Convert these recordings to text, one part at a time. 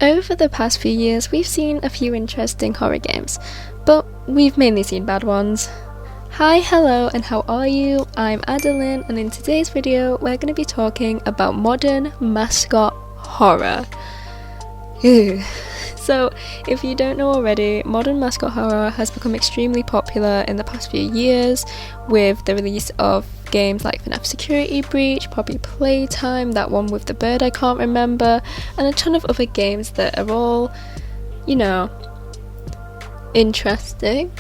Over the past few years, we've seen a few interesting horror games, but we've mainly seen bad ones. Hi, hello, and how are you? I'm Adeline, and in today's video, we're going to be talking about modern mascot horror. So, if you don't know already, modern mascot horror has become extremely popular in the past few years with the release of games like FNAF Security Breach, Poppy Playtime, that one with the bird I can't remember, and a ton of other games that are all, interesting,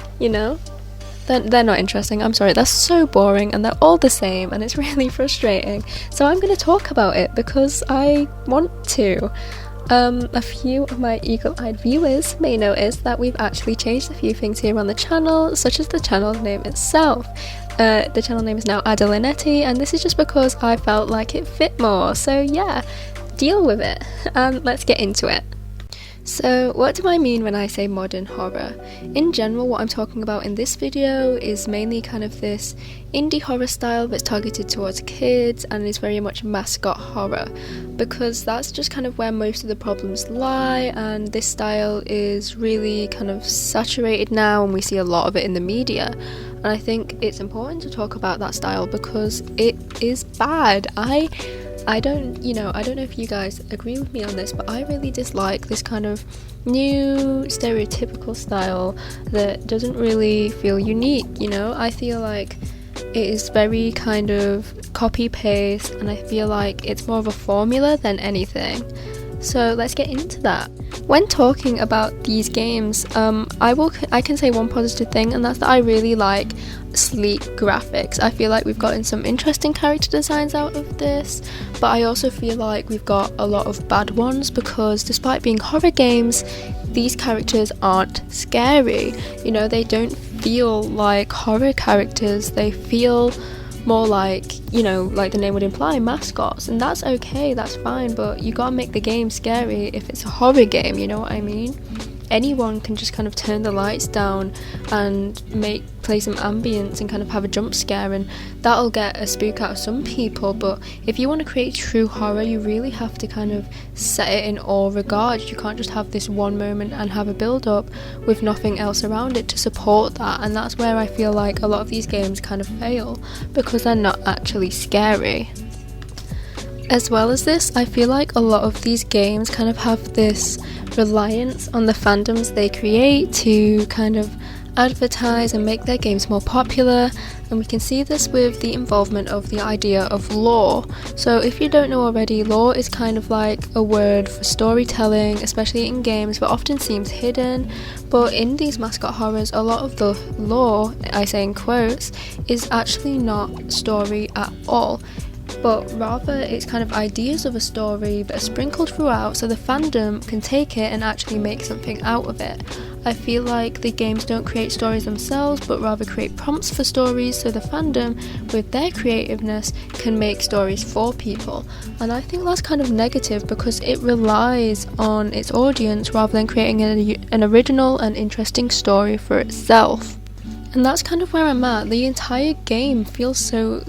They're not interesting, I'm sorry, that's so boring and they're all the same and it's really frustrating. So I'm going to talk about it because I want to. A few of my eagle-eyed viewers may notice that we've actually changed a few things here on the channel, such as the channel name itself. The channel name is now Adelinetti, and this is just because I felt like it fit more, so yeah, deal with it, and let's get into it. So, what do I mean when I say modern horror? In general, what I'm talking about in this video is mainly kind of this indie horror style that's targeted towards kids and is very much mascot horror, because that's just kind of where most of the problems lie, and this style is really kind of saturated now and we see a lot of it in the media. And I think it's important to talk about that style because it is bad. I don't know if you guys agree with me on this, but I really dislike this kind of new stereotypical style that doesn't really feel unique, I feel like it is very kind of copy-paste and I feel like it's more of a formula than anything. So let's get into that. When talking about these games, I can say one positive thing, and that's that I really like sleek graphics. I feel like we've gotten some interesting character designs out of this, but I also feel like we've got a lot of bad ones because despite being horror games, these characters aren't scary. They don't feel like horror characters, they feel more like, like the name would imply, mascots, and that's okay, that's fine, but you gotta make the game scary if it's a horror game, you know what I mean? Anyone can just kind of turn the lights down and play some ambience and kind of have a jump scare, and that'll get a spook out of some people. But if you want to create true horror, you really have to kind of set it in all regards. You can't just have this one moment and have a build up with nothing else around it to support that, and that's where I feel like a lot of these games kind of fail because they're not actually scary. As well as this, I feel like a lot of these games kind of have this reliance on the fandoms they create to kind of advertise and make their games more popular, and we can see this with the involvement of the idea of lore. So if you don't know already, lore is kind of like a word for storytelling, especially in games, but often seems hidden. But in these mascot horrors, a lot of the lore, I say in quotes, is actually not story at all, but rather it's kind of ideas of a story that are sprinkled throughout so the fandom can take it and actually make something out of it. I feel like the games don't create stories themselves, but rather create prompts for stories so the fandom, with their creativeness, can make stories for people. And I think that's kind of negative because it relies on its audience rather than creating an original and interesting story for itself. And that's kind of where I'm at. The entire game genre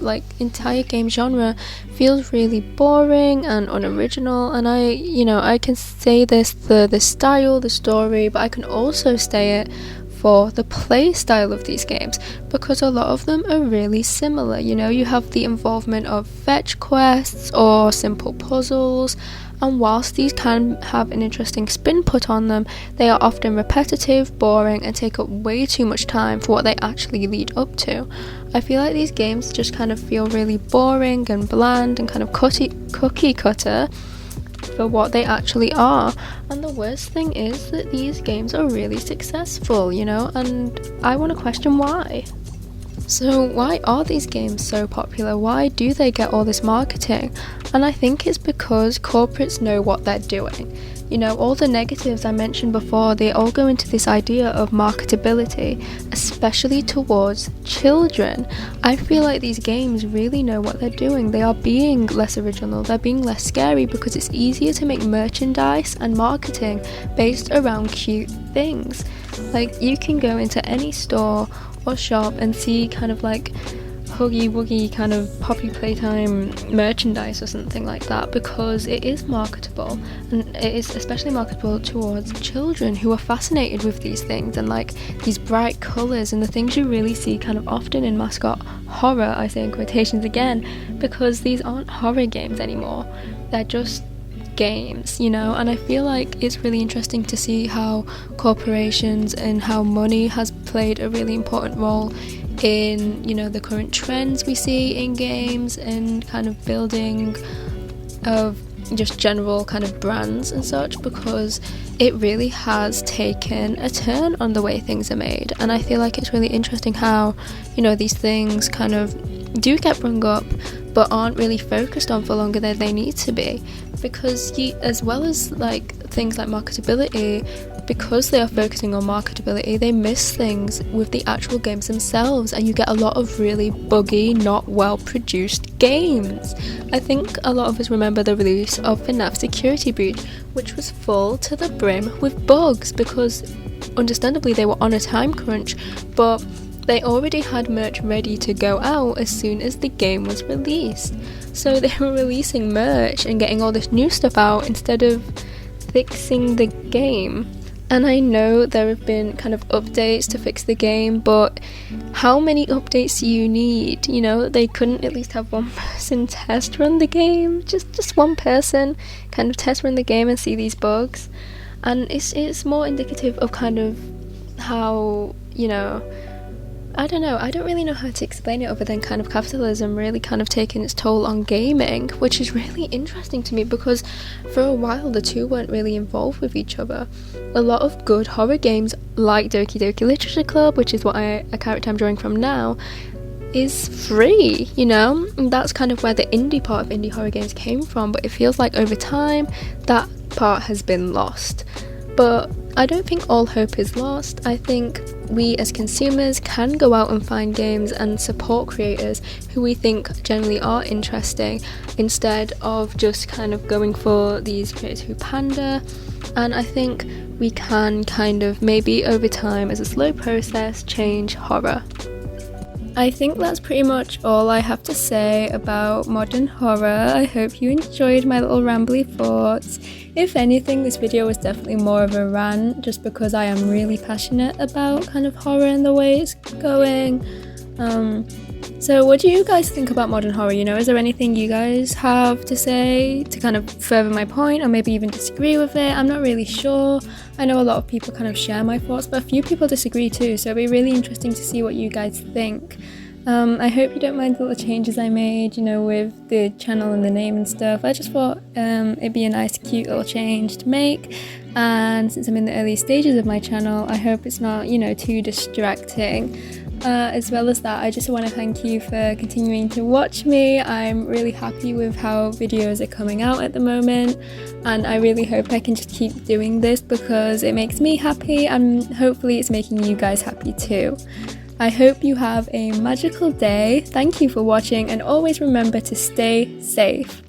feels really boring and unoriginal, and I can say this, the style, the story, but I can also say it for the play style of these games because a lot of them are really similar. You have the involvement of fetch quests or simple puzzles, and whilst these can have an interesting spin put on them, they are often repetitive, boring, and take up way too much time for what they actually lead up to. I feel like these games just kind of feel really boring and bland and kind of cookie cutter for what they actually are. And the worst thing is that these games are really successful, and I want to question why. So why are these games so popular? Why do they get all this marketing? And I think it's because corporates know what they're doing. All the negatives I mentioned before, they all go into this idea of marketability, especially towards children. I feel like these games really know what they're doing. They are being less original, they're being less scary because it's easier to make merchandise and marketing based around cute things. Like, you can go into any store or shop and see kind of like Huggy Wuggy kind of Poppy Playtime merchandise or something like that, because it is marketable, and it is especially marketable towards children who are fascinated with these things and like these bright colours and the things you really see kind of often in mascot horror, I say in quotations again, because these aren't horror games anymore, they're just games, you know. And I feel like it's really interesting to see how corporations and how money has played a really important role in, you know, the current trends we see in games and kind of building of just general kind of brands and such, because it really has taken a turn on the way things are made. And I feel like it's really interesting how, you know, these things kind of do get brung up but aren't really focused on for longer than they need to be, because as well as like things like marketability, because they are focusing on marketability, they miss things with the actual games themselves, and you get a lot of really buggy, not well produced games. I think a lot of us remember the release of FNAF Security Breach, which was full to the brim with bugs, because understandably they were on a time crunch, but they already had merch ready to go out as soon as the game was released. So they were releasing merch and getting all this new stuff out instead of fixing the game. And I know there have been kind of updates to fix the game, but how many updates do you need? You know, they couldn't at least have one person test run the game, just one person kind of test run the game and see these bugs. And it's more indicative of kind of how, you know, I don't know, I don't really know how to explain it other than kind of capitalism really kind of taking its toll on gaming, which is really interesting to me, because for a while the two weren't really involved with each other. A lot of good horror games like Doki Doki Literature Club, which is what a character I'm drawing from now, is free, you know, and that's kind of where the indie part of indie horror games came from, but it feels like over time that part has been lost. But I don't think all hope is lost. I think we as consumers can go out and find games and support creators who we think generally are interesting, instead of just kind of going for these creators who pander. And I think we can kind of maybe over time, as a slow process, change horror. I think that's pretty much all I have to say about modern horror. I hope you enjoyed my little rambly thoughts. If anything, this video was definitely more of a rant, just because I am really passionate about kind of horror and the way it's going. So what do you guys think about modern horror? You know, is there anything you guys have to say to kind of further my point, or maybe even disagree with it? I'm not really sure. I know a lot of people kind of share my thoughts, but a few people disagree too, so it'll be really interesting to see what you guys think. I hope you don't mind the little changes I made, you know, with the channel and the name and stuff. I just thought it'd be a nice, cute little change to make, and since I'm in the early stages of my channel, I hope it's not, you know, too distracting. As well as that, I just want to thank you for continuing to watch me. I'm really happy with how videos are coming out at the moment, and I really hope I can just keep doing this because it makes me happy, and hopefully it's making you guys happy too. I hope you have a magical day. Thank you for watching, and always remember to stay safe.